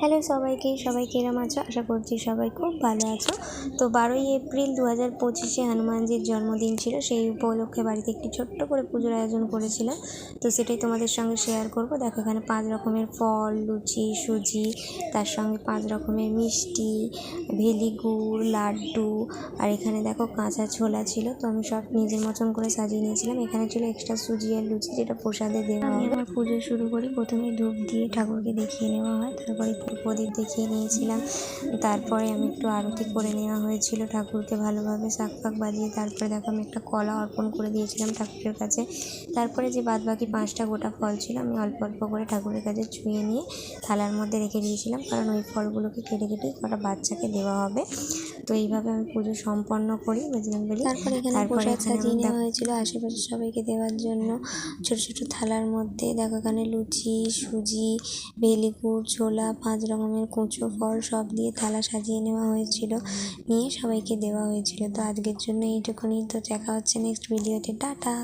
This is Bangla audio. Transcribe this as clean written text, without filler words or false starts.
হ্যালো সবাইকে, সবাই কিরম আছো? আশা করছি সবাই খুব ভালো আছো। তো 12ই এপ্রিল 2025-এ হনুমানজির জন্মদিন ছিল। সেই উপলক্ষে বাড়িতে একটি ছোট্ট করে পুজোর আয়োজন করেছিলাম। তো সেটাই তোমাদের সঙ্গে শেয়ার করব। দেখো এখানে 5 রকমের ফল, লুচি, সুজি, তার সঙ্গে 5 রকমের মিষ্টি, ভেলিগুড়, লাড্ডু, আর এখানে দেখো কাঁচা ছোলা ছিল। তো আমি সব নিজের মতন করে সাজিয়ে নিয়েছিলাম। এখানে ছিল এক্সট্রা সুজি আর লুচি, যেটা প্রসাদে দেওয়া হয়। আমি আমার পুজো শুরু করি। প্রথমে ধূপ দিয়ে ঠাকুরকে দেখিয়ে নেওয়া হয়, তারপরে প্রদীপ দেখিয়ে নিয়েছিলাম। তারপরে আমি একটু আরতি করে নেওয়া হয়েছিল ঠাকুরকে ভালোভাবে শাঁখ ফাঁক বাজিয়ে। তারপরে দেখো আমি একটা কলা অর্পণ করে দিয়েছিলাম ঠাকুরের কাছে। তারপরে যে বাদবাকি 5টা গোটা ফল ছিল, আমি অল্প অল্প করে ঠাকুরের কাছে ছুঁয়ে নিয়ে থালার মধ্যে রেখে দিয়েছিলাম, কারণ ওই ফলগুলোকে কেটে কেটেই কটা বাচ্চাকে দেওয়া হবে। তো এইভাবে আমি পুজো সম্পন্ন করি, বুঝলেন বলি। তারপরে এখানে প্রসাদ সাজিয়ে নেওয়া হয়েছিল আশেপাশে সবাইকে দেওয়ার জন্য। ছোট ছোট থালার মধ্যে দেখো এখানে লুচি, সুজি, ভেলিগুড়, ছোলা, 5 রকমের কুঁচো ফল সব দিয়ে থালা সাজিয়ে নেওয়া হয়েছিল, নিয়ে সবাইকে দেওয়া হয়েছিল। তো আজকের জন্য এইটুকুনি। তো দেখা হচ্ছে নেক্সট ভিডিওতে। টাটা।